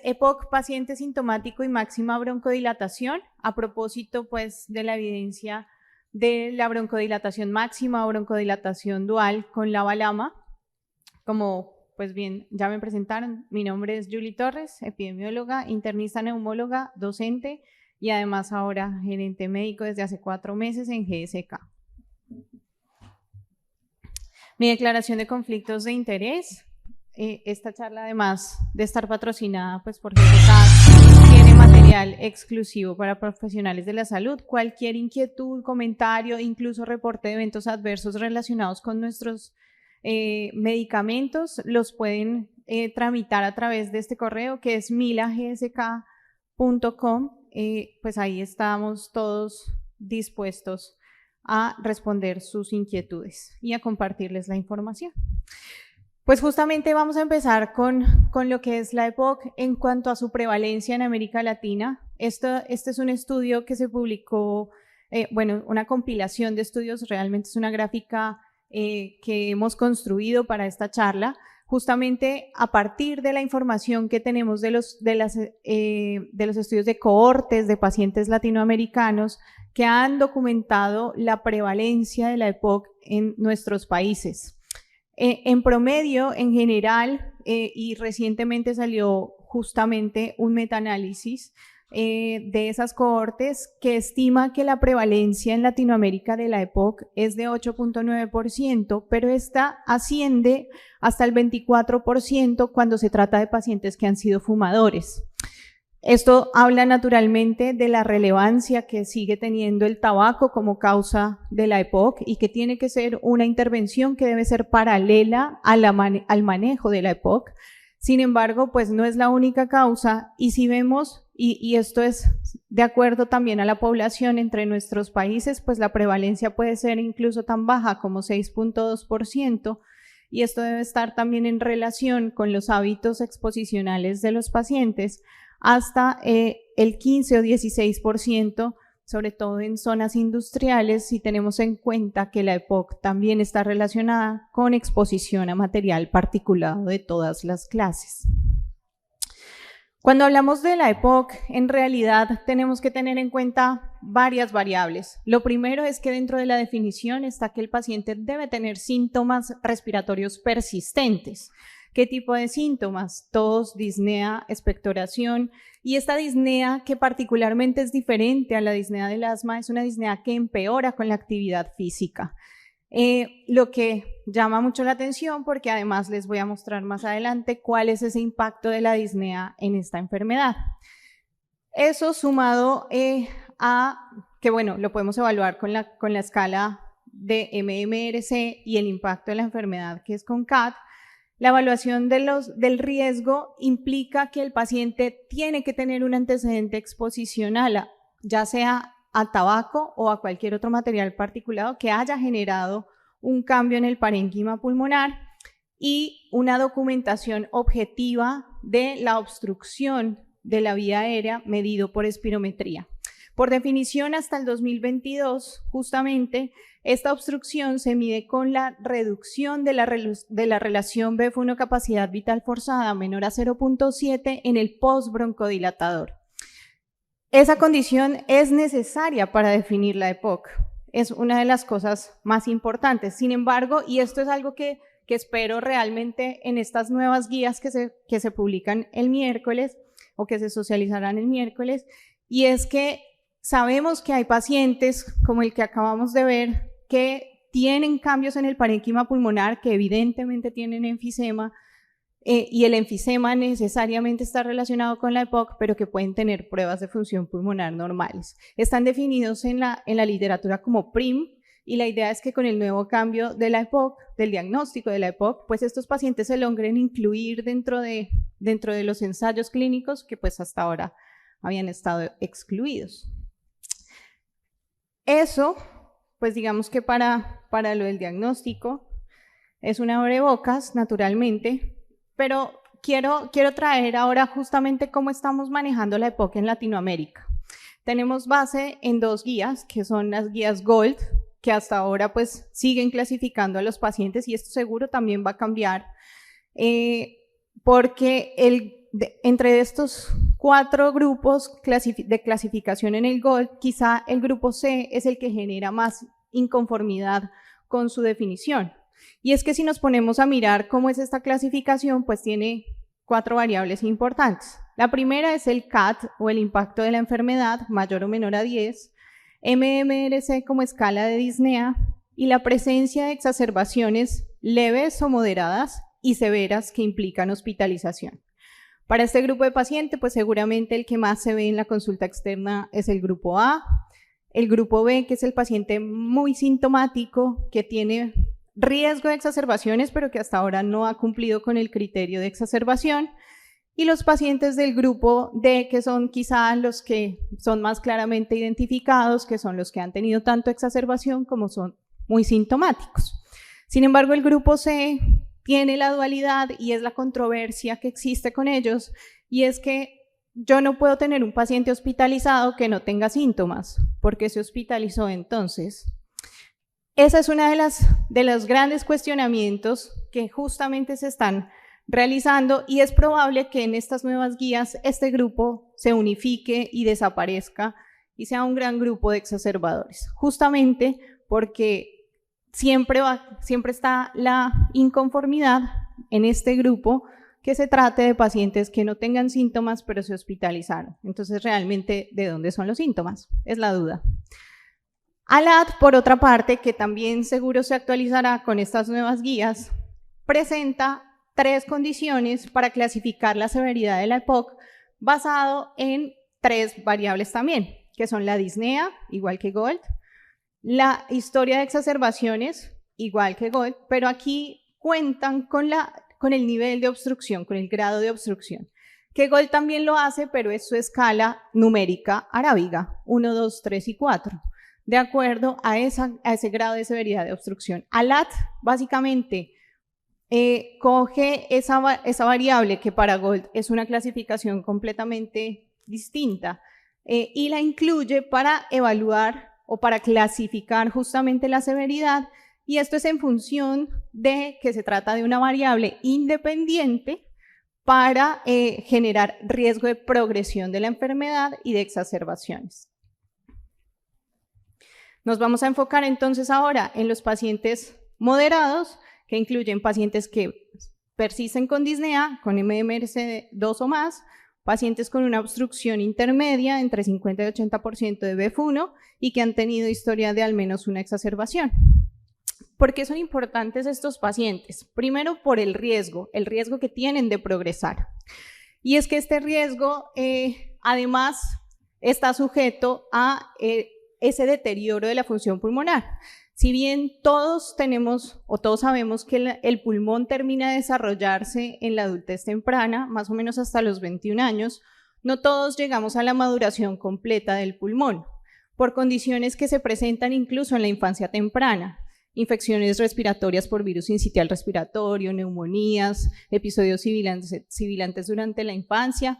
EPOC, paciente sintomático y máxima broncodilatación, a propósito pues de la evidencia de la broncodilatación máxima o broncodilatación dual con LABA/LAMA. Como pues bien ya me presentaron, mi nombre es Julie Torres, epidemióloga, internista neumóloga, docente y además ahora gerente médico desde hace 4 meses en GSK. Mi declaración de conflictos de interés. Esta charla, además de estar patrocinada pues, por GSK, tiene material exclusivo para profesionales de la salud. Cualquier inquietud, comentario, incluso reporte de eventos adversos relacionados con nuestros medicamentos, los pueden tramitar a través de este correo que es milagsk.com. Pues ahí estamos todos dispuestos a responder sus inquietudes y a compartirles la información. Pues justamente vamos a empezar con lo que es la EPOC en cuanto a su prevalencia en América Latina. Este es un estudio que se publicó, bueno, una compilación de estudios, realmente es una gráfica que hemos construido para esta charla, justamente a partir de la información que tenemos de los estudios de cohortes de pacientes latinoamericanos que han documentado la prevalencia de la EPOC en nuestros países. En promedio, en general, y recientemente salió justamente un metaanálisis de esas cohortes que estima que la prevalencia en Latinoamérica de la EPOC es de 8.9%, pero esta asciende hasta el 24% cuando se trata de pacientes que han sido fumadores. Esto habla naturalmente de la relevancia que sigue teniendo el tabaco como causa de la EPOC y que tiene que ser una intervención que debe ser paralela al manejo de la EPOC. Sin embargo, pues no es la única causa y si vemos, y esto es de acuerdo también a la población entre nuestros países, pues la prevalencia puede ser incluso tan baja como 6.2%. Y esto debe estar también en relación con los hábitos exposicionales de los pacientes, hasta el 15 o 16%, sobre todo en zonas industriales, si tenemos en cuenta que la EPOC también está relacionada con exposición a material particulado de todas las clases. Cuando hablamos de la EPOC, en realidad tenemos que tener en cuenta varias variables. Lo primero es que dentro de la definición está que el paciente debe tener síntomas respiratorios persistentes. ¿Qué tipo de síntomas? Tos, disnea, expectoración. Y esta disnea, que particularmente es diferente a la disnea del asma, es una disnea que empeora con la actividad física. Lo que llama mucho la atención, porque además les voy a mostrar más adelante cuál es ese impacto de la disnea en esta enfermedad. Eso sumado a que, bueno, lo podemos evaluar con la escala de MMRC y el impacto de la enfermedad, que es con CAT. La evaluación del riesgo implica que el paciente tiene que tener un antecedente exposicional, ya sea a tabaco o a cualquier otro material particulado que haya generado un cambio en el parénquima pulmonar y una documentación objetiva de la obstrucción de la vía aérea medido por espirometría. Por definición, hasta el 2022, justamente, esta obstrucción se mide con la reducción de la relación BF1 capacidad vital forzada menor a 0.7 en el postbroncodilatador. Esa condición es necesaria para definir la EPOC. Es una de las cosas más importantes. Sin embargo, y esto es algo que espero realmente en estas nuevas guías que se publican el miércoles o que se socializarán el miércoles, y es que sabemos que hay pacientes, como el que acabamos de ver, que tienen cambios en el parénquima pulmonar, que evidentemente tienen enfisema, y el enfisema necesariamente está relacionado con la EPOC, pero que pueden tener pruebas de función pulmonar normales. Están definidos en la literatura como PRIM, y la idea es que con el nuevo cambio de la EPOC, del diagnóstico de la EPOC, pues estos pacientes se logren incluir dentro de los ensayos clínicos que pues hasta ahora habían estado excluidos. Eso, pues digamos que para lo del diagnóstico es una abrebocas, naturalmente, pero quiero traer ahora justamente cómo estamos manejando la EPOC en Latinoamérica. Tenemos base en 2 guías, que son las guías GOLD, que hasta ahora pues siguen clasificando a los pacientes, y esto seguro también va a cambiar, porque entre estos 4 grupos de clasificación en el GOLD, quizá el grupo C es el que genera más inconformidad con su definición. Y es que si nos ponemos a mirar cómo es esta clasificación, pues tiene 4 variables importantes. La primera es el CAT o el impacto de la enfermedad, mayor o menor a 10, MMRC como escala de disnea y la presencia de exacerbaciones leves o moderadas y severas que implican hospitalización. Para este grupo de pacientes, pues seguramente el que más se ve en la consulta externa es el grupo A, el grupo B, que es el paciente muy sintomático, que tiene riesgo de exacerbaciones, pero que hasta ahora no ha cumplido con el criterio de exacerbación, y los pacientes del grupo D, que son quizá los que son más claramente identificados, que son los que han tenido tanto exacerbación como son muy sintomáticos. Sin embargo, el grupo C tiene la dualidad y es la controversia que existe con ellos, y es que yo no puedo tener un paciente hospitalizado que no tenga síntomas, porque se hospitalizó entonces. Esa es una de los grandes cuestionamientos que justamente se están realizando, y es probable que en estas nuevas guías este grupo se unifique y desaparezca y sea un gran grupo de exacerbadores, justamente porque siempre está la inconformidad en este grupo que se trate de pacientes que no tengan síntomas pero se hospitalizaron. Entonces, realmente, ¿de dónde son los síntomas? Es la duda. ALAD, por otra parte, que también seguro se actualizará con estas nuevas guías, presenta 3 condiciones para clasificar la severidad de la EPOC basado en 3 variables también, que son la disnea, igual que GOLD, la historia de exacerbaciones, igual que GOLD, pero aquí cuentan con el nivel de obstrucción, con el grado de obstrucción, que GOLD también lo hace, pero es su escala numérica arábiga, 1, 2, 3 y 4, de acuerdo a ese grado de severidad de obstrucción. ALAD básicamente coge esa variable que para GOLD es una clasificación completamente distinta y la incluye para evaluar o para clasificar justamente la severidad, y esto es en función de que se trata de una variable independiente para generar riesgo de progresión de la enfermedad y de exacerbaciones. Nos vamos a enfocar entonces ahora en los pacientes moderados, que incluyen pacientes que persisten con disnea, con MMRC2 o más, pacientes con una obstrucción intermedia entre 50 y 80% de BF1 y que han tenido historia de al menos una exacerbación. ¿Por qué son importantes estos pacientes? Primero, por el riesgo que tienen de progresar. Y es que este riesgo, además, está sujeto a ese deterioro de la función pulmonar. Si bien todos tenemos o todos sabemos que el pulmón termina de desarrollarse en la adultez temprana, más o menos hasta los 21 años, no todos llegamos a la maduración completa del pulmón, por condiciones que se presentan incluso en la infancia temprana. Infecciones respiratorias por virus sincitial respiratorio, neumonías, episodios sibilantes durante la infancia.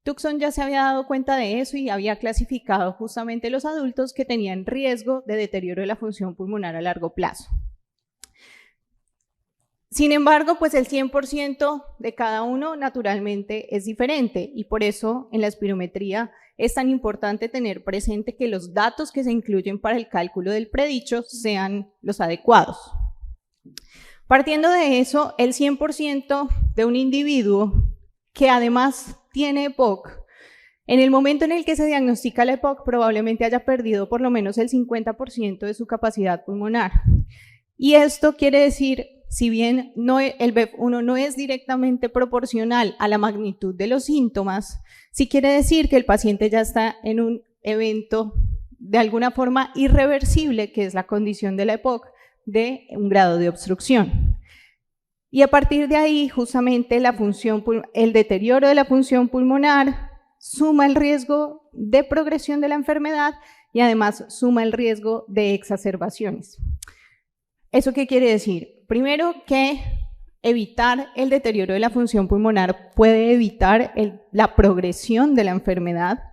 Tucson ya se había dado cuenta de eso y había clasificado justamente los adultos que tenían riesgo de deterioro de la función pulmonar a largo plazo. Sin embargo, pues el 100% de cada uno naturalmente es diferente, y por eso en la espirometría es tan importante tener presente que los datos que se incluyen para el cálculo del predicho sean los adecuados. Partiendo de eso, el 100% de un individuo que además tiene EPOC, en el momento en el que se diagnostica la EPOC probablemente haya perdido por lo menos el 50% de su capacidad pulmonar. Y esto quiere decir, si bien el BF1 no es directamente proporcional a la magnitud de los síntomas, sí quiere decir que el paciente ya está en un evento de alguna forma irreversible, que es la condición de la EPOC de un grado de obstrucción. Y a partir de ahí, justamente el deterioro de la función pulmonar suma el riesgo de progresión de la enfermedad y además suma el riesgo de exacerbaciones. ¿Eso qué quiere decir? Primero, que evitar el deterioro de la función pulmonar puede evitar la progresión de la enfermedad,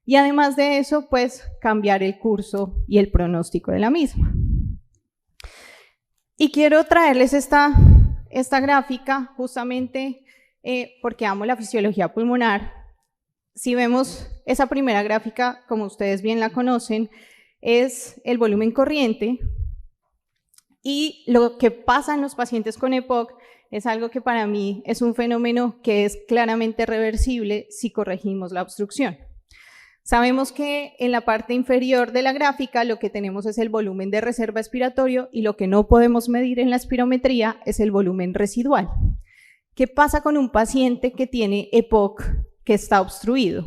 y además de eso, pues cambiar el curso y el pronóstico de la misma. Y quiero traerles esta gráfica justamente porque amo la fisiología pulmonar. Si vemos esa primera gráfica, como ustedes bien la conocen, es el volumen corriente, y lo que pasa en los pacientes con EPOC es algo que para mí es un fenómeno que es claramente reversible si corregimos la obstrucción. Sabemos que en la parte inferior de la gráfica lo que tenemos es el volumen de reserva expiratorio, y lo que no podemos medir en la espirometría es el volumen residual. ¿Qué pasa con un paciente que tiene EPOC que está obstruido?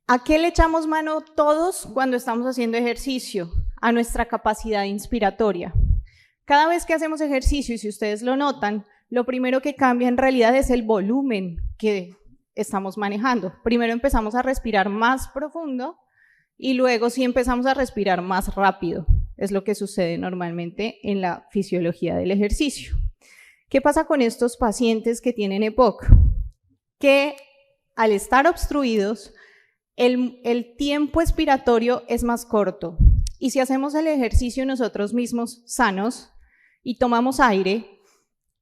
¿A qué le echamos mano todos cuando estamos haciendo ejercicio? A nuestra capacidad inspiratoria. Cada vez que hacemos ejercicio, y si ustedes lo notan, lo primero que cambia en realidad es el volumen que estamos manejando. Primero empezamos a respirar más profundo y luego sí empezamos a respirar más rápido. Es lo que sucede normalmente en la fisiología del ejercicio. ¿Qué pasa con estos pacientes que tienen EPOC? Que al estar obstruidos, el tiempo expiratorio es más corto. Y si hacemos el ejercicio nosotros mismos sanos y tomamos aire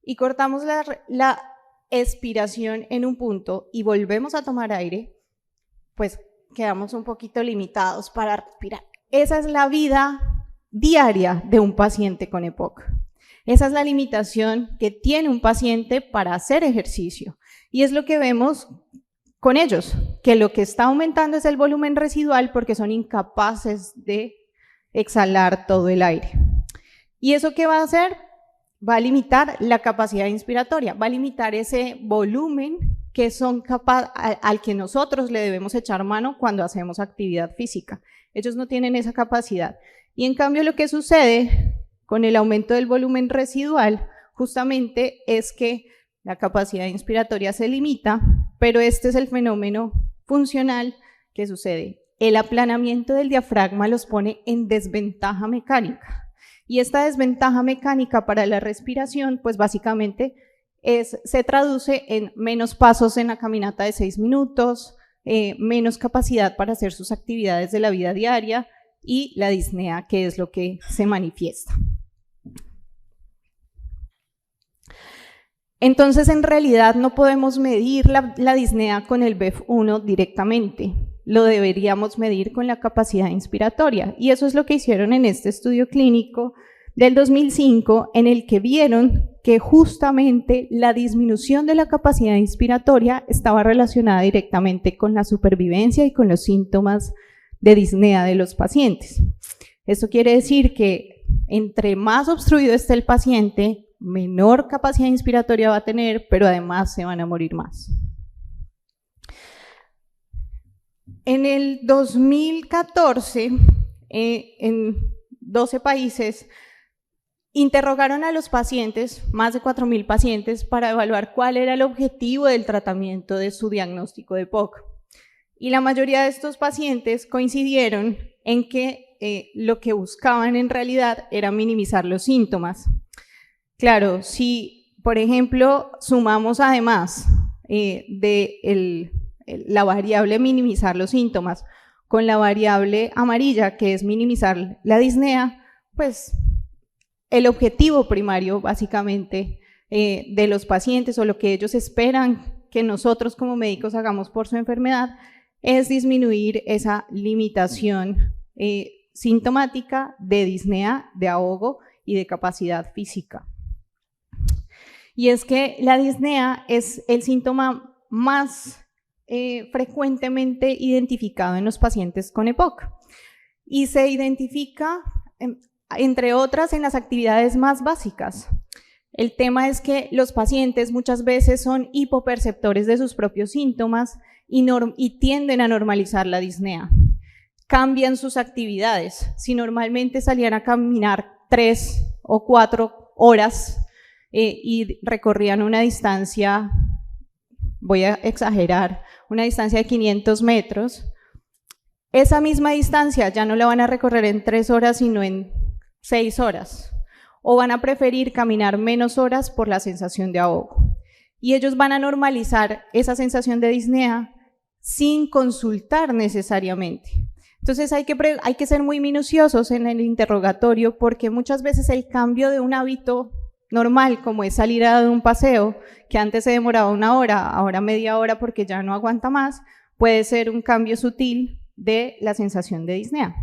y cortamos la expiración en un punto y volvemos a tomar aire, pues quedamos un poquito limitados para respirar. Esa es la vida diaria de un paciente con EPOC. Esa es la limitación que tiene un paciente para hacer ejercicio. Y es lo que vemos con ellos, que lo que está aumentando es el volumen residual porque son incapaces de exhalar todo el aire. ¿Y eso qué va a hacer? Va a limitar la capacidad inspiratoria, va a limitar ese volumen que al que nosotros le debemos echar mano cuando hacemos actividad física. Ellos no tienen esa capacidad. Y en cambio lo que sucede con el aumento del volumen residual justamente es que la capacidad inspiratoria se limita, pero este es el fenómeno funcional que sucede. El aplanamiento del diafragma los pone en desventaja mecánica. Y esta desventaja mecánica para la respiración, pues básicamente se traduce en menos pasos en la caminata de 6 minutos, menos capacidad para hacer sus actividades de la vida diaria y la disnea, que es lo que se manifiesta. Entonces, en realidad no podemos medir la disnea con el BEF1 directamente, lo deberíamos medir con la capacidad inspiratoria, y eso es lo que hicieron en este estudio clínico del 2005, en el que vieron que justamente la disminución de la capacidad inspiratoria estaba relacionada directamente con la supervivencia y con los síntomas de disnea de los pacientes. Esto quiere decir que entre más obstruido esté el paciente, menor capacidad inspiratoria va a tener, pero además se van a morir más. En el 2014, en 12 países, interrogaron a los pacientes, más de 4.000 pacientes, para evaluar cuál era el objetivo del tratamiento de su diagnóstico de EPOC. Y la mayoría de estos pacientes coincidieron en que lo que buscaban en realidad era minimizar los síntomas. Claro, si, por ejemplo, sumamos además la variable minimizar los síntomas con la variable amarilla, que es minimizar la disnea, pues el objetivo primario básicamente de los pacientes, o lo que ellos esperan que nosotros como médicos hagamos por su enfermedad, es disminuir esa limitación sintomática de disnea, de ahogo y de capacidad física. Y es que la disnea es el síntoma más frecuentemente identificado en los pacientes con EPOC, y se identifica, entre otras, en las actividades más básicas. El tema es que los pacientes muchas veces son hipoperceptores de sus propios síntomas y tienden a normalizar la disnea. Cambian sus actividades. Si normalmente salían a caminar 3 o 4 horas y recorrían una distancia, voy a exagerar, una distancia de 500 metros, esa misma distancia ya no la van a recorrer en 3 horas, sino en 6 horas. O van a preferir caminar menos horas por la sensación de ahogo. Y ellos van a normalizar esa sensación de disnea sin consultar necesariamente. Entonces hay que ser muy minuciosos en el interrogatorio, porque muchas veces el cambio de un hábito normal, como es salir a dar un paseo, que antes se demoraba 1 hora, ahora media hora porque ya no aguanta más, puede ser un cambio sutil de la sensación de disnea.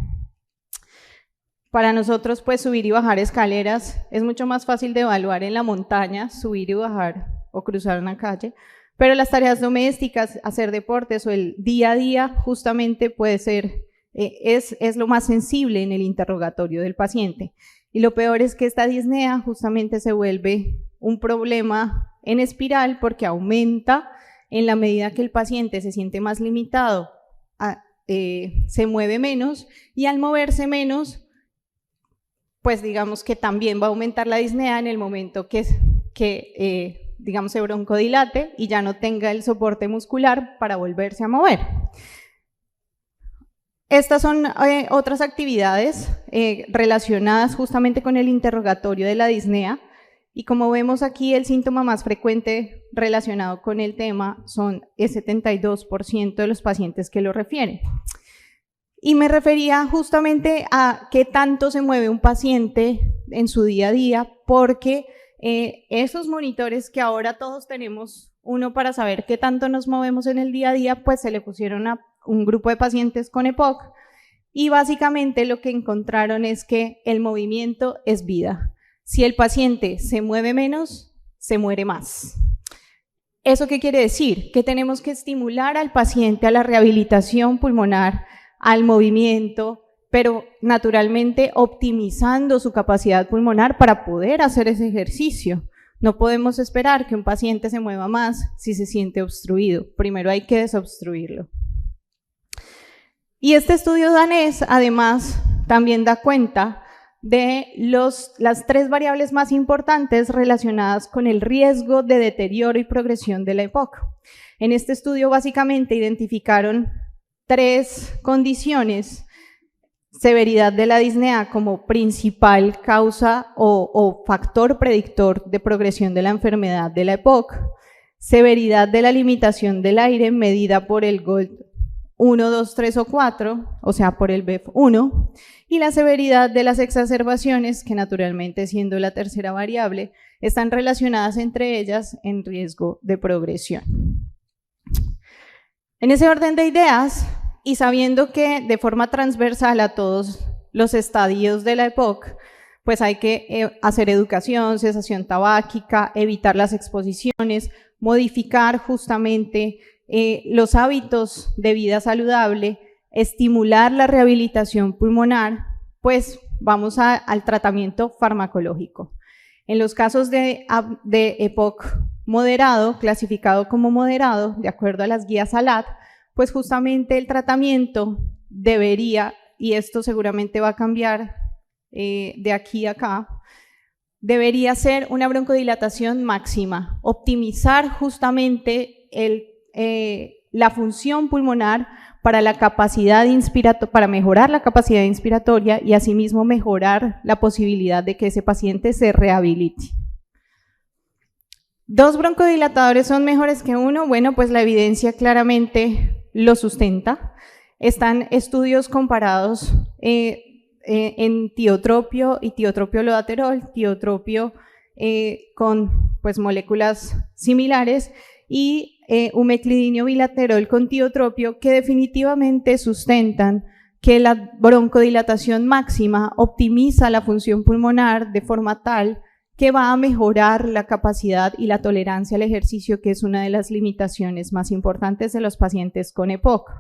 Para nosotros, pues subir y bajar escaleras es mucho más fácil de evaluar en la montaña, subir y bajar o cruzar una calle, pero las tareas domésticas, hacer deportes o el día a día justamente puede ser, es lo más sensible en el interrogatorio del paciente. Y lo peor es que esta disnea justamente se vuelve un problema en espiral porque aumenta en la medida que el paciente se siente más limitado, se mueve menos y al moverse menos, pues digamos que también va a aumentar la disnea en el momento que digamos, se broncodilate y ya no tenga el soporte muscular para volverse a mover. Estas son otras actividades relacionadas justamente con el interrogatorio de la disnea y como vemos aquí el síntoma más frecuente relacionado con el tema son el 72% de los pacientes que lo refieren. Y me refería justamente a qué tanto se mueve un paciente en su día a día porque esos monitores que ahora todos tenemos, uno para saber qué tanto nos movemos en el día a día, pues se le pusieron a un grupo de pacientes con EPOC y básicamente lo que encontraron es que el movimiento es vida. Si el paciente se mueve menos, se muere más. ¿Eso qué quiere decir? Que tenemos que estimular al paciente a la rehabilitación pulmonar, al movimiento, pero naturalmente optimizando su capacidad pulmonar para poder hacer ese ejercicio. No podemos esperar que un paciente se mueva más si se siente obstruido. Primero hay que desobstruirlo. Y este estudio danés, además, también da cuenta de las 3 variables más importantes relacionadas con el riesgo de deterioro y progresión de la EPOC. En este estudio, básicamente, identificaron 3 condiciones: severidad de la disnea como principal causa o factor predictor de progresión de la enfermedad de la EPOC, severidad de la limitación del aire medida por el GOLD 1, 2, 3 o 4, o sea, por el BEF1, y la severidad de las exacerbaciones, que naturalmente siendo la tercera variable, están relacionadas entre ellas en riesgo de progresión. En ese orden de ideas, y sabiendo que de forma transversal a todos los estadios de la EPOC, pues hay que hacer educación, cesación tabáquica, evitar las exposiciones, modificar justamente los hábitos de vida saludable, estimular la rehabilitación pulmonar, pues vamos al tratamiento farmacológico. En los casos de EPOC moderado, clasificado como moderado, de acuerdo a las guías ALAD, pues justamente el tratamiento debería, y esto seguramente va a cambiar de aquí a acá, debería ser una broncodilatación máxima, optimizar justamente la función pulmonar para la capacidad para mejorar la capacidad inspiratoria y asimismo mejorar la posibilidad de que ese paciente se rehabilite. ¿2 broncodilatadores son mejores que uno? Bueno, pues la evidencia claramente lo sustenta. Están estudios comparados en tiotropio y tiotropiolodaterol, tiotropio con pues, moléculas similares y umeclidinio bilaterol con tiotropio, que definitivamente sustentan que la broncodilatación máxima optimiza la función pulmonar de forma tal que va a mejorar la capacidad y la tolerancia al ejercicio, que es una de las limitaciones más importantes de los pacientes con EPOC.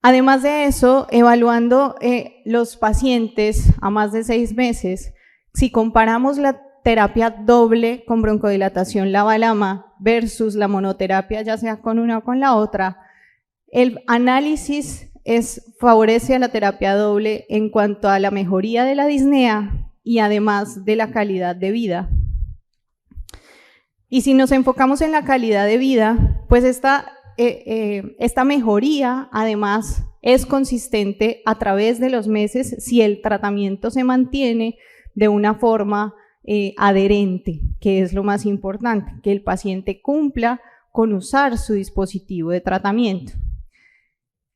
Además de eso, evaluando los pacientes a más de 6 meses, si comparamos la terapia doble con broncodilatación LABA/LAMA versus la monoterapia, ya sea con una o con la otra, el análisis favorece a la terapia doble en cuanto a la mejoría de la disnea y además de la calidad de vida. Y si nos enfocamos en la calidad de vida, pues esta mejoría además es consistente a través de los meses si el tratamiento se mantiene de una forma adherente, que es lo más importante, que el paciente cumpla con usar su dispositivo de tratamiento.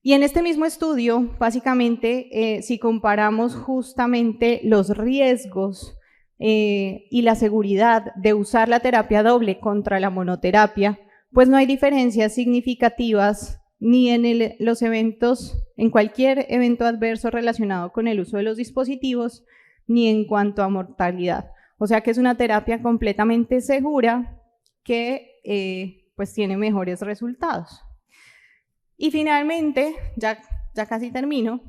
Y en este mismo estudio, básicamente, si comparamos justamente los riesgos y la seguridad de usar la terapia doble contra la monoterapia, pues no hay diferencias significativas ni en los eventos, en cualquier evento adverso relacionado con el uso de los dispositivos, ni en cuanto a mortalidad. O sea que es una terapia completamente segura que pues tiene mejores resultados. Y finalmente, ya casi termino,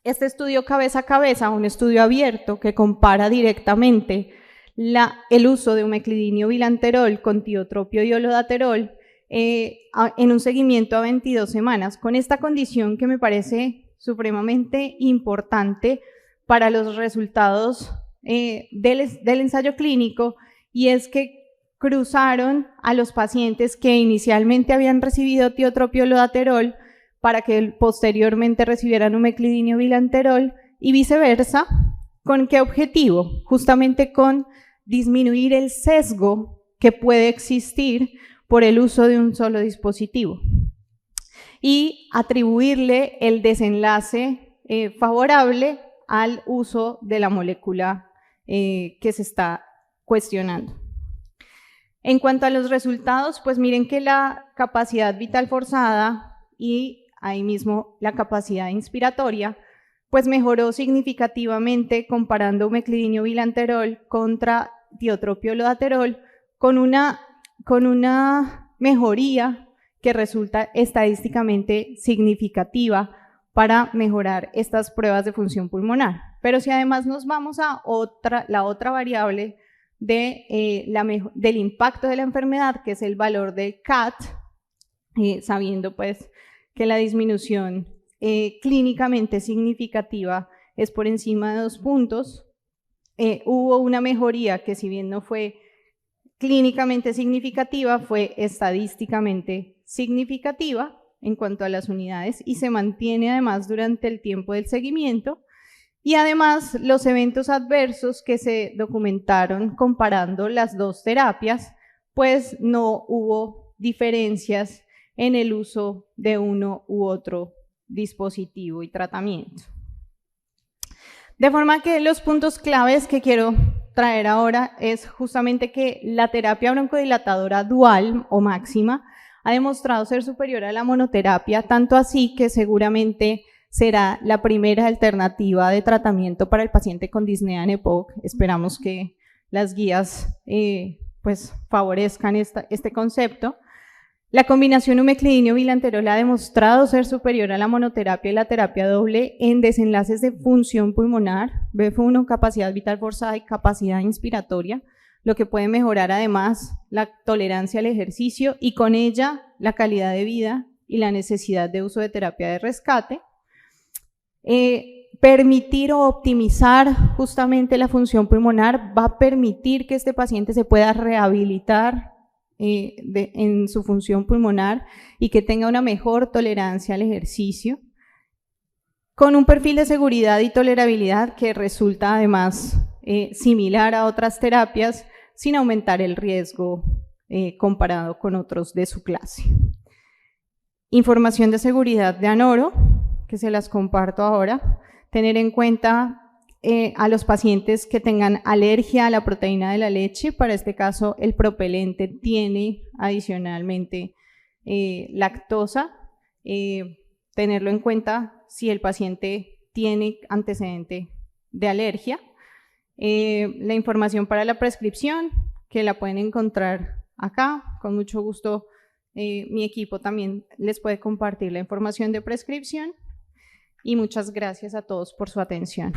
este estudio cabeza a cabeza, un estudio abierto que compara directamente el uso de umeclidinio bilanterol con tiotropio y olodaterol en un seguimiento a 22 semanas, con esta condición que me parece supremamente importante para los resultados del ensayo clínico, y es que cruzaron a los pacientes que inicialmente habían recibido tiotropio olodaterol para que posteriormente recibieran umeclidinio bilanterol y viceversa. ¿Con qué objetivo? Justamente con disminuir el sesgo que puede existir por el uso de un solo dispositivo y atribuirle el desenlace favorable al uso de la molécula que se está cuestionando. En cuanto a los resultados, pues miren que la capacidad vital forzada y ahí mismo la capacidad inspiratoria, pues mejoró significativamente comparando umeclidinio bilanterol contra tiotropio olodaterol con una mejoría que resulta estadísticamente significativa para mejorar estas pruebas de función pulmonar. Pero si además nos vamos a la otra variable del impacto de la enfermedad, que es el valor de CAT, sabiendo pues que la disminución clínicamente significativa es por encima de 2 puntos, hubo una mejoría que, si bien no fue clínicamente significativa, fue estadísticamente significativa en cuanto a las unidades y se mantiene además durante el tiempo del seguimiento. Y además los eventos adversos que se documentaron comparando las dos terapias, pues no hubo diferencias en el uso de uno u otro dispositivo y tratamiento. De forma que los puntos claves que quiero traer ahora es justamente que la terapia broncodilatadora dual o máxima ha demostrado ser superior a la monoterapia, tanto así que seguramente será la primera alternativa de tratamiento para el paciente con disnea en EPOC. Esperamos que las guías pues favorezcan este concepto. La combinación umeclidinio bilanterol ha demostrado ser superior a la monoterapia y la terapia doble en desenlaces de función pulmonar, BF1, capacidad vital forzada y capacidad inspiratoria, lo que puede mejorar además la tolerancia al ejercicio y con ella la calidad de vida y la necesidad de uso de terapia de rescate. Permitir o optimizar justamente la función pulmonar va a permitir que este paciente se pueda rehabilitar en su función pulmonar y que tenga una mejor tolerancia al ejercicio, con un perfil de seguridad y tolerabilidad que resulta además similar a otras terapias sin aumentar el riesgo comparado con otros de su clase. Información de seguridad de Anoro, que se las comparto ahora. Tener en cuenta a los pacientes que tengan alergia a la proteína de la leche. Para este caso, el propelente tiene adicionalmente lactosa. Tenerlo en cuenta si el paciente tiene antecedente de alergia. La información para la prescripción, que la pueden encontrar acá. Con mucho gusto, mi equipo también les puede compartir la información de prescripción. Y muchas gracias a todos por su atención.